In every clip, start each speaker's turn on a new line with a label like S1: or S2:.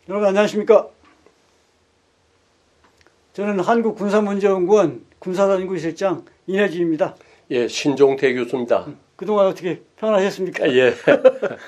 S1: 여러분 안녕하십니까? 저는 한국군사문제연구원 군사단연구실장 이내진입니다.
S2: 예, 신종태 교수입니다.
S1: 그동안 어떻게 평안하셨습니까?
S2: 예.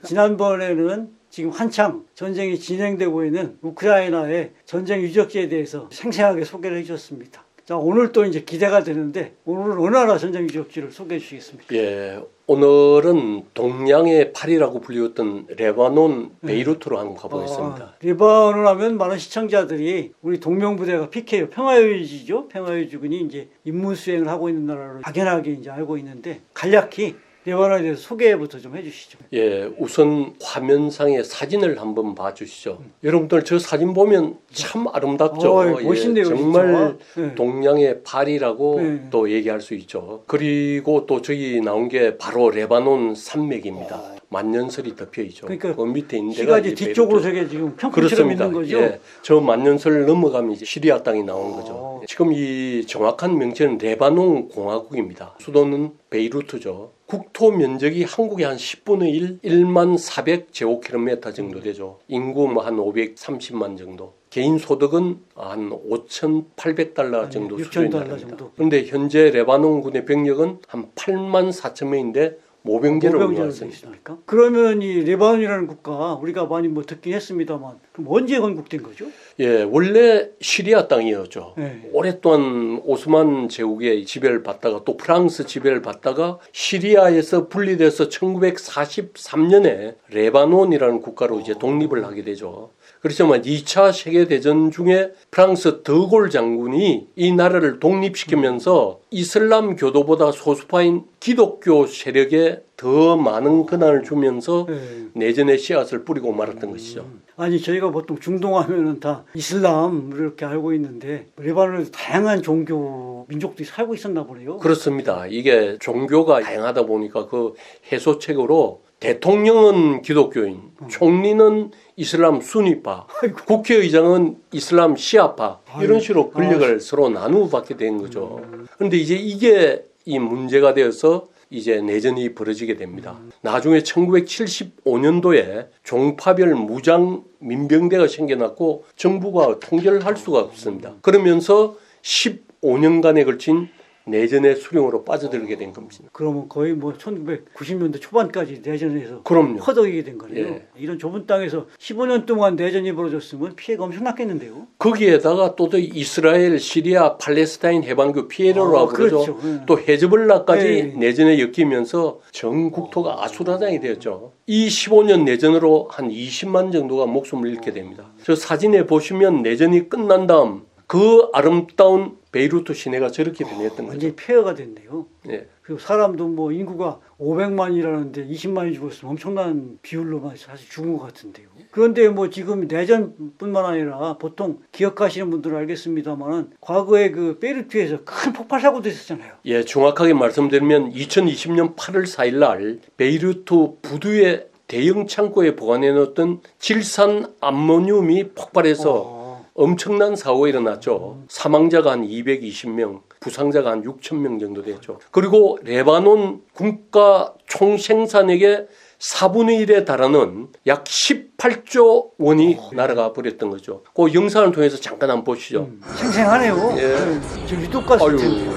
S1: 지난번에는 지금 한창 전쟁이 진행되고 있는 우크라이나의 전쟁 유적지에 대해서 생생하게 소개를 해주셨습니다. 자, 오늘 또 이제 기대가 되는데 오늘은 어느 나라 전쟁 유적지를 소개해 주시겠습니까?
S2: 예, 오늘은 동양의 파리라고 불리웠던 레바논 베이루트로 한번 가보겠습니다.
S1: 레바논 하면 많은 시청자들이 우리 동명부대가 PKO 평화유지죠. 평화유지군이 이제 임무 수행을 하고 있는 나라로 막연하게 이제 알고 있는데 간략히 레바논에 대해서 소개부터 좀 해주시죠.
S2: 예, 우선 화면상의 사진을 한번 봐주시죠. 여러분들 저 사진 보면 참 아름답죠.
S1: 멋있네요.
S2: 정말
S1: 네.
S2: 동양의 파리라고
S1: 네.
S2: 또 얘기할 수 있죠. 그리고 또 저기 나온 게 바로 레바논 산맥입니다. 만년설이 덮여 있죠.
S1: 그러니까
S2: 그 밑에 있는 데가
S1: 시가지
S2: 이제
S1: 뒤쪽으로
S2: 베이루트.
S1: 저게 지금 평평처럼
S2: 그렇습니다.
S1: 있는 거죠.
S2: 예, 저 만년설을 넘어가면 이제 시리아 땅이 나오는 거죠. 지금 이 정확한 명칭은 레바논 공화국입니다. 수도는 베이루트죠. 국토 면적이 한국의 한 10분의 1, 1만 400 제곱킬로미터 정도 되죠. 인구 뭐 한 530만 정도. 개인 소득은 한 5,800달러 정도 수준이 나옵니다. 그런데 현재 레바논군의 병력은 한 8만 4천 명인데 모병제를 운영하고 있습니다.
S1: 그러면 이 레바논이라는 국가 우리가 많이 뭐 듣긴 했습니다만 그럼 언제 건국된 거죠?
S2: 예, 원래 시리아 땅이었죠.
S1: 네.
S2: 오랫동안 오스만 제국의 지배를 받다가 또 프랑스 지배를 받다가 시리아에서 분리돼서 1943년에 레바논이라는 국가로 이제 독립을 하게 되죠. 그렇지만 2차 세계대전 중에 프랑스 드골 장군이 이 나라를 독립시키면서 이슬람 교도보다 소수파인 기독교 세력에 더 많은 권한을 주면서 내전의 씨앗을 뿌리고 말았던 것이죠.
S1: 아니 저희가 보통 중동 하면은 다 이슬람 이렇게 알고 있는데 레바논에도 다양한 종교 민족들이 살고 있었나 보네요.
S2: 그렇습니다. 이게 종교가 다양하다 보니까 그 해소책으로 대통령은 기독교인, 총리는 이슬람 수니파, 국회의장은 이슬람 시아파 이런 식으로 권력을 서로 나누어 받게 된 거죠. 그런데 이제 이게 이 문제가 되어서 이제 내전이 벌어지게 됩니다. 나중에 1975년도에 종파별 무장 민병대가 생겨났고 정부가 통제를 할 수가 없습니다. 그러면서 15년간에 걸친 내전의 수령으로 빠져들게 된 겁니다.
S1: 그러면 거의 뭐 1990년대 초반까지 내전에서
S2: 그럼요.
S1: 허덕이게 된 거네요.
S2: 예.
S1: 이런 좁은 땅에서 15년 동안 내전이 벌어졌으면 피해가 엄청났겠는데요.
S2: 거기에다가 또 이스라엘, 시리아, 팔레스타인 해방교 피해로라고 그러죠.
S1: 그렇죠.
S2: 또 헤즈볼라까지
S1: 네.
S2: 내전에 엮이면서 전 국토가 아수라장이 되었죠. 이 15년 내전으로 한 20만 정도가 목숨을 잃게 됩니다. 저 사진에 보시면 내전이 끝난 다음 그 아름다운 베이루트 시내가 저렇게 변했던 거죠.
S1: 완전히 폐허가 됐네요.
S2: 예.
S1: 그리고 사람도 뭐 인구가 500만이라는데 20만이 죽었으면 엄청난 비율로만 사실 죽은 것 같은데요. 그런데 뭐 지금 내전뿐만 아니라 보통 기억하시는 분들은 알겠습니다만은 과거에 그 베이루트에서 큰 폭발 사고도 있었잖아요.
S2: 예, 정확하게 말씀드리면 2020년 8월 4일 날 베이루트 부두의 대형 창고에 보관해 놓았던 질산 암모늄이 폭발해서 엄청난 사고가 일어났죠. 사망자가 한 220명, 부상자가 한 6,000명 정도 됐죠. 그리고 레바논 국가 총생산액의 4분의 1에 달하는 약 18조 원이 날아가 버렸던 거죠. 그 영상을 통해서 잠깐 한번 보시죠.
S1: 생생하네요.
S2: 예.
S1: 네. 저 유독가스 텐데.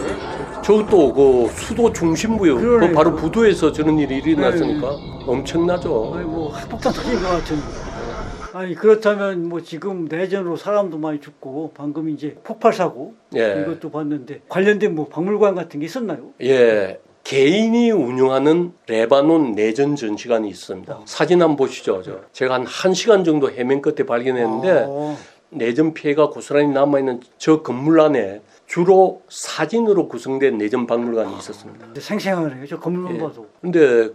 S2: 저것도 그 수도 중심부요. 그 바로 부두에서 저런 일이 일어났으니까 엄청나죠.
S1: 아니 뭐 핵폭탄 터진 것 같은. 아니 그렇다면 뭐 지금 내전으로 사람도 많이 죽고 방금 이제 폭발 사고 이것도 봤는데 관련된 뭐 박물관 같은 게 있었나요?
S2: 예. 개인이 운영하는 레바논 내전 전시관이 있습니다. 사진 한번 보시죠. 제가 한 1시간 정도 헤맨 끝에 발견했는데 내전 피해가 고스란히 남아있는 저 건물 안에 주로 사진으로 구성된 내전 박물관이 있었습니다.
S1: 생생하네요. 저 건물만 봐도.
S2: 근데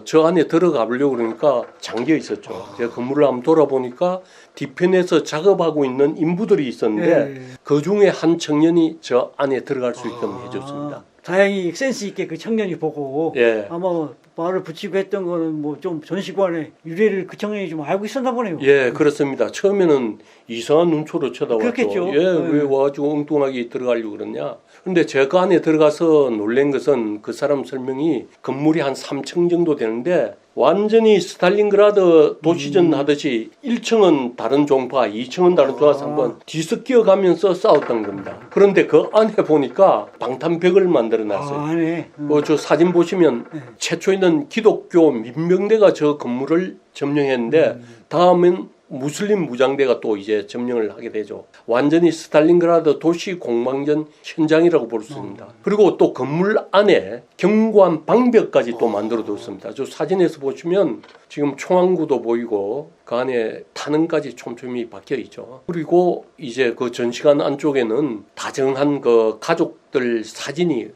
S2: 저 안에 들어가 보려고 그러니까 잠겨 있었죠. 제가 건물을 한번 돌아보니까 뒤편에서 작업하고 있는 인부들이 있었는데 그 중에 한 청년이 저 안에 들어갈 수 있게끔 해줬습니다.
S1: 다행히 센스 있게 그 청년이 보고 아마 말을 붙이고 했던 거는 뭐 좀 전시관의 유래를 그 청년이 좀 알고 있었나 보네요.
S2: 예, 그렇습니다. 처음에는 이상한 눈초로 쳐다봤죠.
S1: 그렇겠죠.
S2: 예, 왜 와가지고 엉뚱하게 들어가려고 그러냐. 근데 제가 안에 들어가서 놀란 것은 그 사람 설명이 건물이 한 3층 정도 되는데 완전히 스탈린그라드 도시전 하듯이 1층은 다른 종파, 2층은 다른 종파 한번 뒤섞여 가면서 싸웠던 겁니다. 그런데 그 안에 보니까 방탄벽을 만들어 놨어요.
S1: 안에.
S2: 저 사진 보시면 최초 있는 기독교 민병대가 저 건물을 점령했는데 다음은 무슬림 무장대가 또 이제 점령을 하게 되죠. 완전히 스탈린그라드 도시 공방전 현장이라고 볼 수 있습니다. 그리고 또 건물 안에 경관 방벽까지 또 만들어 뒀습니다. 저 사진에서 보시면 지금 총항구도 보이고 그 안에 탄원까지 촘촘히 박혀 있죠. 그리고 이제 그 전시관 안쪽에는 다정한 그 가족들 사진이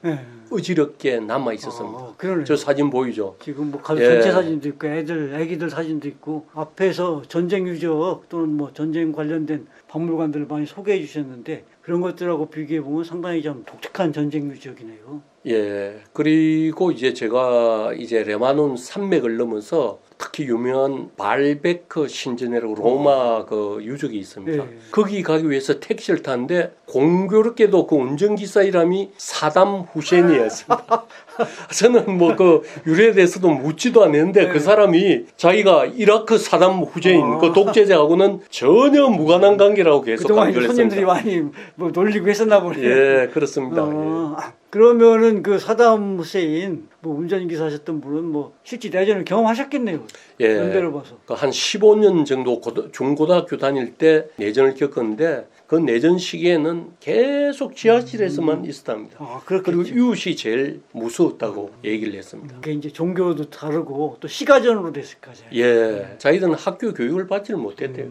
S2: 어지럽게 남아 있었습니다.
S1: 그러네요.
S2: 저 사진 보이죠?
S1: 지금 뭐 가족
S2: 예.
S1: 전체 사진도 있고 애기들 사진도 있고 앞에서 전쟁 유적 또는 뭐 전쟁 관련된 박물관들을 많이 소개해 주셨는데 그런 것들하고 비교해 보면 상당히 좀 독특한 전쟁 유적이네요.
S2: 예. 그리고 이제 제가 이제 레바논 산맥을 넘어서 특히 유명한 발베크 신전이라고 로마 그 유적이 있습니다.
S1: 예.
S2: 거기 가기 위해서 택시를 탔는데 공교롭게도 그 운전기사 이름이 사담 후센이었습니다. 저는 뭐 그 유래에 대해서도 묻지도 않았는데 그 사람이 자기가 이라크 사담 후세인 그 독재자하고는 전혀 무관한 관계라고 계속
S1: 그동안
S2: 강조를
S1: 손님들이
S2: 했습니다.
S1: 많이 뭐 놀리고 했었나 보네요.
S2: 예, 그렇습니다. 예.
S1: 그러면은 그 사담 후세인 뭐 운전기사 하셨던 분은 뭐 실제 내전을 경험하셨겠네요.
S2: 예.
S1: 연배를 봐서.
S2: 한 15년 정도 중고등학교 다닐 때 내전을 겪었는데 그 내전 시기에는 계속 지하실에서만 있었답니다. 그리고
S1: 그렇겠죠.
S2: 이웃이 제일 무서웠다고 얘기를 했습니다.
S1: 그게 이제 종교도 다르고 또 시가전으로 됐을 거죠.
S2: 예, 자기들은 학교 교육을 받지를 못했대요.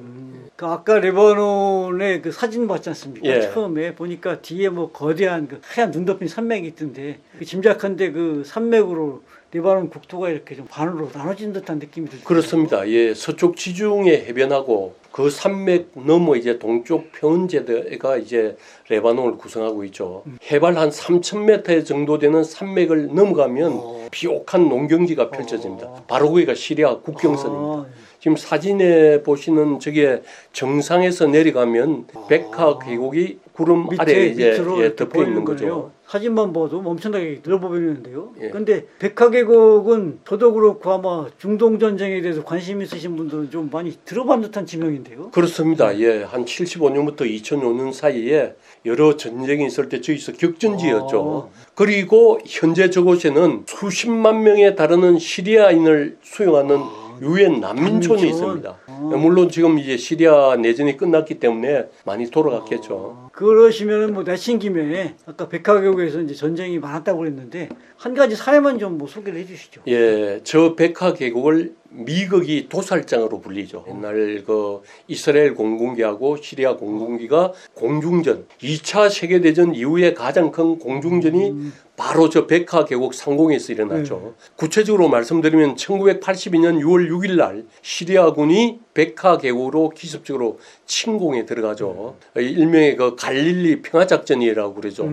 S1: 그 아까 레바논의 그 사진 봤지 않습니까?
S2: 예.
S1: 처음에 보니까 뒤에 뭐 거대한 그 하얀 눈 덮인 산맥이 있던데 그 짐작한데 그 산맥으로 레바논 국토가 이렇게 좀 반으로 나눠진 듯한 느낌이 들죠.
S2: 그렇습니다. 예, 서쪽 지중해 해변하고 그 산맥 너머 이제 동쪽 표은제가 이제 레바논을 구성하고 있죠. 해발 한 3,000m 정도 되는 산맥을 넘어가면 비옥한 농경지가 펼쳐집니다. 바로 거기가 시리아 국경선입니다. 지금 사진에 보시는 저게 정상에서 내려가면 백화 계곡이 구름 아래 이제 덮여 있는 거죠.
S1: 사진만 봐도 엄청나게 넓어 보이는데요.
S2: 예.
S1: 근데 백화계곡은 저도 그렇고 아마 중동 전쟁에 대해서 관심 있으신 분들은 좀 많이 들어본 듯한 지명인데요.
S2: 그렇습니다. 예, 한 75년부터 2005년 사이에 여러 전쟁이 있을 때 저기서 격전지였죠. 그리고 현재 저곳에는 수십만 명에 달하는 시리아인을 수용하는 유엔 난민촌이 있습니다. 물론 지금 이제 시리아 내전이 끝났기 때문에 많이 돌아갔겠죠.
S1: 그러시면은 뭐 내친 김에 아까 백화계곡에서 이제 전쟁이 많았다고 그랬는데 한 가지 사례만 좀 뭐 소개를 해주시죠.
S2: 예, 저 백화 계곡을 미국이 도살장으로 불리죠. 옛날 그 이스라엘 공군기하고 시리아 공군기가 공중전, 2차 세계대전 이후에 가장 큰 공중전이 바로 저 백화 계곡 상공에서 일어났죠. 구체적으로 말씀드리면 1982년 6월 6일 날 시리아군이 백화 계곡으로 기습적으로 침공에 들어가죠. 일명의 그 갈릴리 평화작전이라고 그러죠.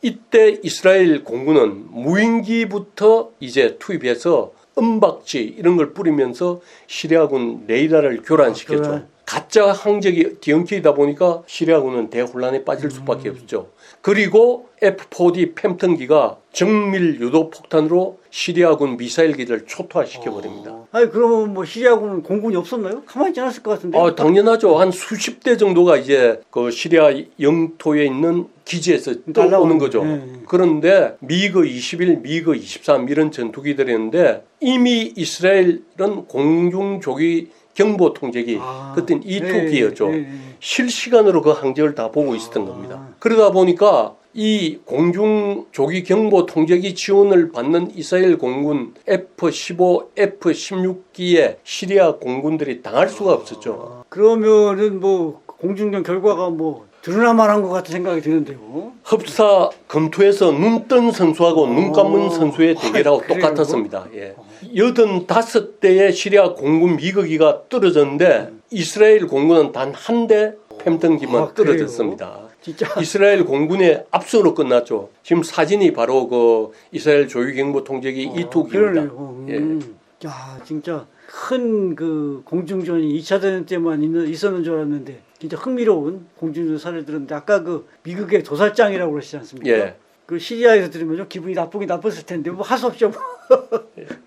S2: 이때 이스라엘 공군은 무인기부터 이제 투입해서 은박지 이런 걸 뿌리면서 시리아군 레이더를 교란시켰죠. 가짜 항적이 뒤엉키다 보니까 시리아군은 대혼란에 빠질 수밖에 없죠. 그리고 F-4D 팸턴기가 정밀 유도 폭탄으로 시리아군 미사일 기지를 초토화시켜 버립니다.
S1: 아니 그러면 뭐 시리아군은 공군이 없었나요? 가만히 있지 않았을 것 같은데.
S2: 당연하죠. 한 수십 대 정도가 이제 그 시리아 영토에 있는 기지에서 떠오는 거죠. 그런데 미그 21, 미그 23 이런 전투기들이었는데 이미 이스라엘은 공중조기 경보 통제기 그때는 E2기였죠. 실시간으로 그 항적을 다 보고 있었던 겁니다. 그러다 보니까 이 공중조기 경보 통제기 지원을 받는 이스라엘 공군 F-15, F-16기에 시리아 공군들이 당할 수가 없었죠.
S1: 그러면은 뭐 공중전 결과가 뭐 드러나만한 것 같은 생각이 드는데요.
S2: 흡사 검토에서 눈 뜬 선수하고 눈 감은 선수의 대결하고 똑같았습니다. 예. 85대의 시리아 공군 미거기가 떨어졌는데 이스라엘 공군은 단 한 대 팸턴기만 떨어졌습니다.
S1: 진짜.
S2: 이스라엘 공군의 압수로 끝났죠. 지금 사진이 바로 그 이스라엘 조기경보 통제기 E2기입니다. 예.
S1: 야, 진짜 큰 그 공중전이 2차 대전 때만 있었는 줄 알았는데 진짜 흥미로운 공중전 사례를 들었는데 아까 그 미국의 도살장이라고 그러시지 않습니까?
S2: 예.
S1: 그 시리아에서 들으면 좀 기분이 나쁘긴 나빴을 텐데 뭐 할 수 없죠. 뭐.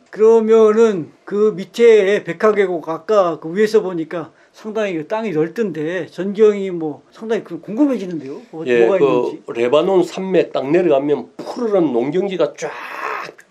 S1: 그러면은 그 밑에 백화계곡 아까 그 위에서 보니까 상당히 그 땅이 넓던데 전경이 뭐 상당히 궁금해지는데요.
S2: 예,
S1: 뭐가
S2: 그
S1: 있는지.
S2: 레바논 산맥 딱 내려가면 푸르른 농경지가 쫙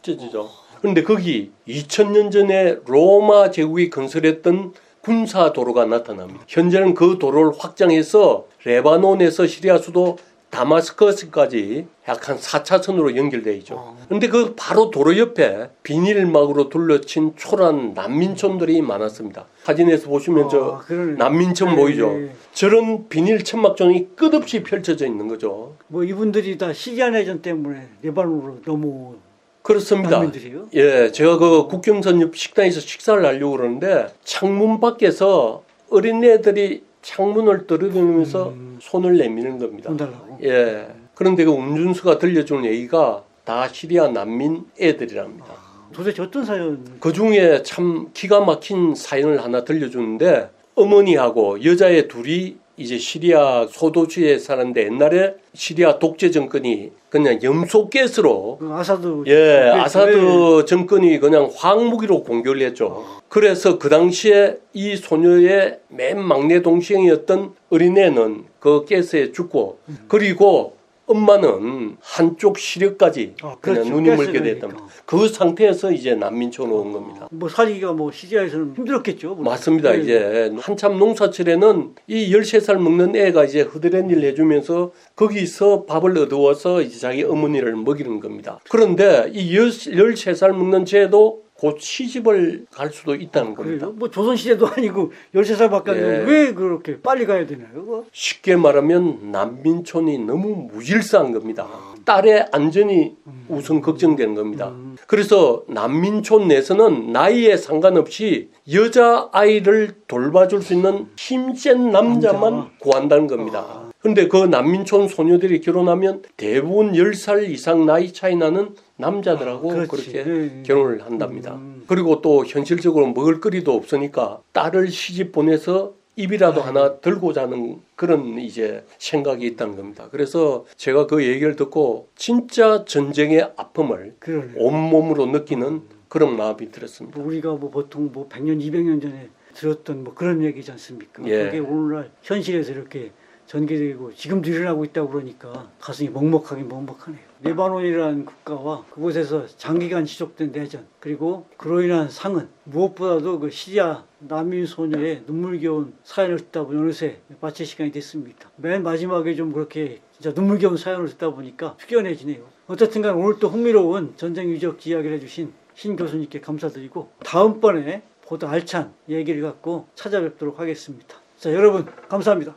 S2: 펼쳐지죠. 그런데 거기 2000년 전에 로마 제국이 건설했던 군사 도로가 나타납니다. 현재는 그 도로를 확장해서 레바논에서 시리아 수도 다마스커스까지 약 한 4차선으로 연결되어 있죠. 그런데 그 바로 도로 옆에 비닐막으로 둘러친 초라한 난민촌들이 많았습니다. 사진에서 보시면 저
S1: 그러네.
S2: 난민촌
S1: 네,
S2: 보이죠.
S1: 네.
S2: 저런 비닐 천막존이 끝없이 펼쳐져 있는 거죠.
S1: 뭐 이분들이 다 시리아 내전 때문에 레바논으로 넘어온
S2: 그렇습니다.
S1: 난민들이요?
S2: 예, 제가 그 국경선 옆 식당에서 식사를 하려고 그러는데 창문 밖에서 어린애들이 창문을 떨어뜨리면서 손을 내미는 겁니다.
S1: 돈 달라고.
S2: 예. 그런데 그 운전수가 들려주는 얘기가 다 시리아 난민 애들이랍니다.
S1: 도대체 어떤 사연?
S2: 그 중에 참 기가 막힌 사연을 하나 들려주는데 어머니하고 여자애 둘이 이제 시리아 소도시에 사는데 옛날에 시리아 독재 정권이 그냥 염소가스로
S1: 그 아사드.
S2: 예, 아사드 정권이 그냥 화학무기로 공격을 했죠. 그래서 그 당시에 이 소녀의 맨 막내 동생이었던 어린애는 그 가스에 죽고 그리고 엄마는 한쪽 시력까지 그냥
S1: 그렇죠.
S2: 눈이 멀게
S1: 가스가
S2: 됐답니다.
S1: 되니까.
S2: 그 상태에서 이제 난민촌으로 온 겁니다.
S1: 뭐 살기가 뭐 시리아에서는 힘들었겠죠. 물론.
S2: 맞습니다.
S1: 네.
S2: 이제 한참 농사철에는 이 13살 먹는 애가 이제 허드렛 일 해주면서 거기서 밥을 얻어와서 이제 자기 어머니를 먹이는 겁니다. 그런데 이 13살 먹는 쟤도 곧 시집을 갈 수도 있다는 겁니다.
S1: 그래요? 뭐 조선시대도 아니고 13살밖에 안 되는데
S2: 예.
S1: 왜 그렇게 빨리 가야 되나요? 그거?
S2: 쉽게 말하면 난민촌이 너무 무질서한 겁니다. 딸의 안전이 우선 걱정되는 겁니다. 그래서 난민촌 내에서는 나이에 상관없이 여자아이를 돌봐줄 수 있는 힘센 남자만 구한다는 겁니다. 그런데 그 난민촌 소녀들이 결혼하면 대부분 10살 이상 나이 차이 나는 남자들하고
S1: 그렇지.
S2: 그렇게
S1: 네.
S2: 결혼을 한답니다. 그리고 또 현실적으로 먹을거리도 없으니까 딸을 시집 보내서 입이라도 하나 들고 자는 그런 이제 생각이 있다는 겁니다. 그래서 제가 그 얘기를 듣고 진짜 전쟁의 아픔을
S1: 그러네.
S2: 온몸으로 느끼는 그런 마음이 들었습니다.
S1: 우리가 뭐 보통 뭐 100년, 200년 전에 들었던 뭐 그런 얘기지 않습니까?
S2: 예.
S1: 그게 오늘날 현실에서 이렇게 전개되고 지금도 일어나고 있다고 그러니까 가슴이 먹먹하긴 먹먹하네요. 레바논이라는 국가와 그곳에서 장기간 지속된 내전 그리고 그로 인한 상흔 무엇보다도 그 시리아 난민 소녀의 눈물겨운 사연을 듣다 보니 어느새 마칠 시간이 됐습니다. 맨 마지막에 좀 그렇게 진짜 눈물겨운 사연을 듣다 보니까 숙연해지네요. 어쨌든 간 오늘 또 흥미로운 전쟁 유적 이야기를 해주신 신 교수님께 감사드리고 다음번에 보다 알찬 얘기를 갖고 찾아뵙도록 하겠습니다. 자, 여러분 감사합니다.